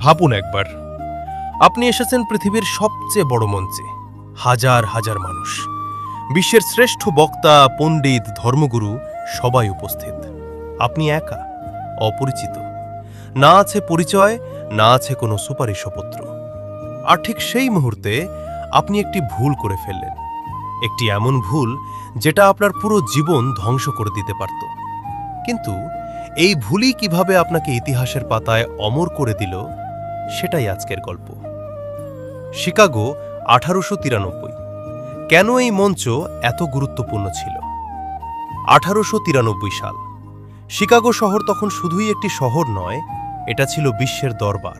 ভাবুন একবার, আপনি এসেছেন পৃথিবীর সবচেয়ে বড় মঞ্চে, হাজার হাজার মানুষ, বিশ্বের শ্রেষ্ঠ বক্তা, পণ্ডিত, ধর্মগুরু সবাই উপস্থিত। আপনি একা, অপরিচিত, না আছে পরিচয়, না আছে কোনো সুপারিশপত্র। আর ঠিক সেই মুহূর্তে আপনি একটি ভুল করে ফেললেন, একটি এমন ভুল যেটা আপনার পুরো জীবন ধ্বংস করে দিতে পারত। কিন্তু এই ভুলই কিভাবে আপনাকে ইতিহাসের পাতায় অমর করে দিল, সেটাই আজকের গল্প। শিকাগো 1893। কেন এই মঞ্চ এত গুরুত্বপূর্ণ ছিল? 1893 সাল। শিকাগো শহর তখন শুধুই একটি শহর নয়, এটা ছিল বিশ্বের দরবার।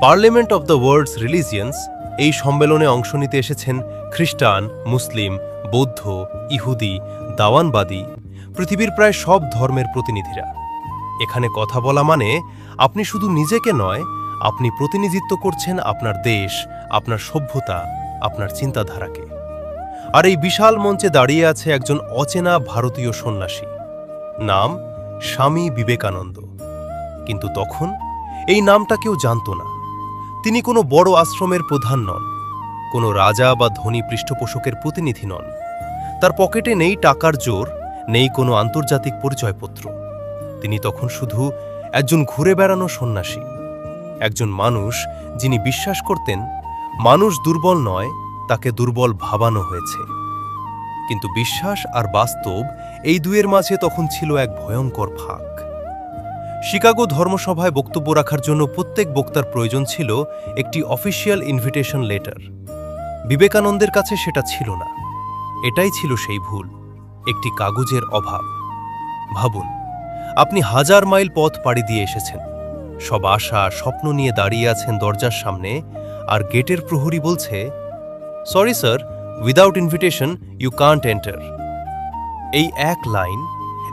Parliament of the world's religions এই সম্মেলনে অংশ নিতে এসেছেন খ্রিস্টান, মুসলিম, বৌদ্ধ, ইহুদি, দাওয়ানবাদী, পৃথিবীর প্রায় সব ধর্মের প্রতিনিধিরা। এখানে কথা বলা মানে আপনি শুধু নিজেকে নয়, আপনি প্রতিনিধিত্ব করছেন আপনার দেশ, আপনার সভ্যতা, আপনার চিন্তাধারাকে। আর এই বিশাল মঞ্চে দাঁড়িয়ে আছে একজন অচেনা ভারতীয় সন্ন্যাসী, নাম স্বামী বিবেকানন্দ। কিন্তু তখন এই নামটা কেউ জানত না। তিনি কোনো বড় আশ্রমের প্রধান নন, কোনো রাজা বা ধনী পৃষ্ঠপোষকের প্রতিনিধি নন। তার পকেটে নেই টাকার জোর, নেই কোনো আন্তর্জাতিক পরিচয়পত্র। তিনি তখন শুধু একজন ঘুরে বেড়ানো সন্ন্যাসী, একজন মানুষ যিনি বিশ্বাস করতেন মানুষ দুর্বল নয়, তাকে দুর্বল ভাবানো হয়েছে। কিন্তু বিশ্বাস আর বাস্তব, এই দুয়ের মাঝে তখন ছিল এক ভয়ঙ্কর ফাঁক। শিকাগো ধর্মসভায় বক্তব্য রাখার জন্য প্রত্যেক বক্তার প্রয়োজন ছিল একটি অফিসিয়াল ইনভিটেশন লেটার। বিবেকানন্দের কাছে সেটা ছিল না। এটাই ছিল সেই ভুল, একটি কাগজের অভাব। ভাবুন, আপনি হাজার মাইল পথ পাড়ি দিয়ে এসেছেন, সব আশা স্বপ্ন নিয়ে দাঁড়িয়ে আছেন দরজার সামনে, আর গেটের প্রহরী বলছে, sorry sir, without invitation you can't enter. এই এক লাইন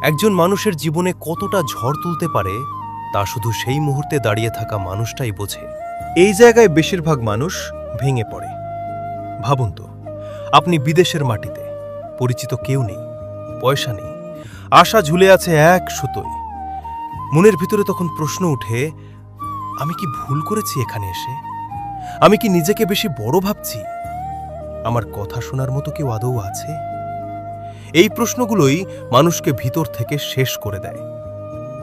একজন মানুষের জীবনে কতটা ঝড় তুলতে পারে, তা শুধু সেই মুহূর্তে দাঁড়িয়ে থাকা মানুষটাই বোঝে। এই জায়গায় বেশিরভাগ মানুষ ভেঙে পড়ে। ভাবুন তো, আপনি বিদেশের মাটিতে, পরিচিত কেউ নেই, পয়সা নেই, আশা ঝুলে আছে এক সুতোয়। মনের ভিতরে তখন প্রশ্ন উঠে, আমি কি ভুল করেছি এখানে এসে? আমি কি নিজেকে বেশি বড় ভাবছি? আমার কথা শোনার মতো কেউ আদৌ আছে? এই প্রশ্নগুলোই মানুষকে ভিতর থেকে শেষ করে দেয়।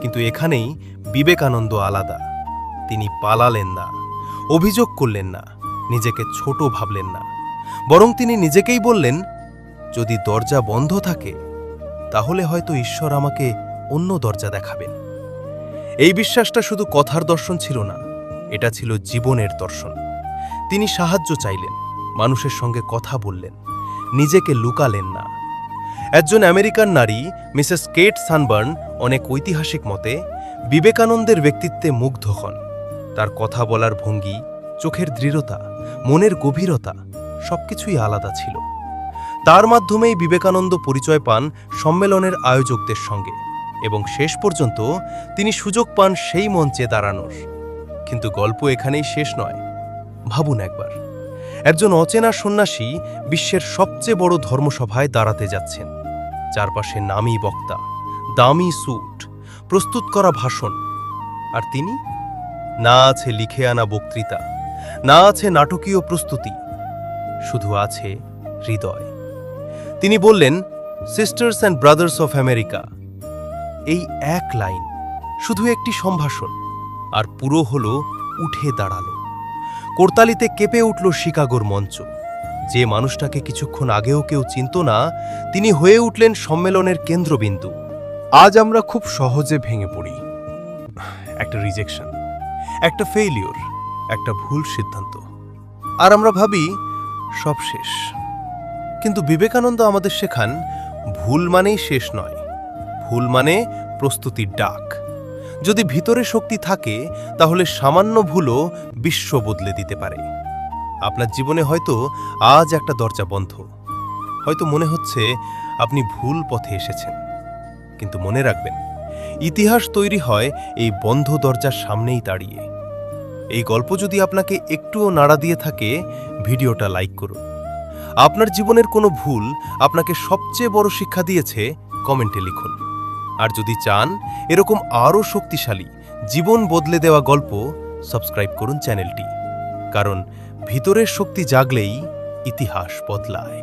কিন্তু এখানেই বিবেকানন্দ আলাদা। তিনি পালালেন না, অভিযোগ করলেন না, নিজেকে ছোট ভাবলেন না, বরং তিনি নিজেকেই বললেন, যদি দরজা বন্ধ থাকে তাহলে হয়তো ঈশ্বর আমাকে অন্য দরজা দেখাবেন। এই বিশ্বাসটা শুধু কথার দর্শন ছিল না, এটা ছিল জীবনের দর্শন। তিনি সাহায্য চাইলেন, মানুষের সঙ্গে কথা বললেন, নিজেকে লুকালেন না। একজন আমেরিকান নারী, মিসেস কেট সানবার্ন, অনেক ঐতিহাসিক মতে বিবেকানন্দের ব্যক্তিত্বে মুগ্ধ হন। তার কথা বলার ভঙ্গি, চোখের দৃঢ়তা, মনের গভীরতা সবকিছুই আলাদা ছিল। তার মাধ্যমেই বিবেকানন্দ পরিচয় পান সম্মেলনের আয়োজকদের সঙ্গে, এবং শেষ পর্যন্ত তিনি সুযোগ পান সেই মঞ্চে দাঁড়ানোর। কিন্তু গল্প এখানেই শেষ নয়। ভাবুন একবার, একজন অচেনা সন্ন্যাসী বিশ্বের সবচেয়ে বড় ধর্মসভায় দাঁড়াতে যাচ্ছেন। চারপাশে নামী বক্তা, দামি স্যুট, প্রস্তুত করা ভাষণ, আর তিনি? না আছে লিখে আনা বক্তৃতা, না আছে নাটকীয় প্রস্তুতি, শুধু আছে হৃদয়। তিনি বললেন, sisters and brothers of America. এই এক লাইন, শুধু একটি সম্ভাষণ, আর পুরো হলো উঠে দাঁড়ালো। করতালিতে কেঁপে উঠল শিকাগোর মঞ্চ। যে মানুষটাকে কিছুক্ষণ আগেও কেউ চিনত না, তিনি হয়ে উঠলেন সম্মেলনের কেন্দ্রবিন্দু। আজ আমরা খুব সহজে ভেঙে পড়ি। একটা রিজেকশন, একটা ফেইলিওর, একটা ভুল সিদ্ধান্ত, আর আমরা ভাবি সব শেষ। কিন্তু বিবেকানন্দ আমাদের শেখান, ভুল মানেই শেষ নয়, ভুল মানে প্রস্তুতির ডাক। যদি ভিতরে শক্তি থাকে, তাহলে সামান্য ভুলও বিশ্ব বদলে দিতে পারে। আপনার জীবনে হয়তো আজ একটা দরজা বন্ধ, হয়তো মনে হচ্ছে আপনি ভুল পথে এসেছেন। কিন্তু মনে রাখবেন, ইতিহাস তৈরি হয় এই বন্ধ দরজার সামনেই দাঁড়িয়ে। এই গল্প যদি আপনাকে একটুও নাড়া দিয়ে থাকে, ভিডিওটা লাইক করুন। আপনার জীবনের কোনো ভুল আপনাকে সবচেয়ে বড় শিক্ষা দিয়েছে, কমেন্টে লিখুন। আর যদি চান এরকম আরও শক্তিশালী, জীবন বদলে দেওয়া গল্প, সাবস্ক্রাইব করুন চ্যানেলটি, কারণ ভিতরের শক্তি জাগলেই ইতিহাস বদলায়।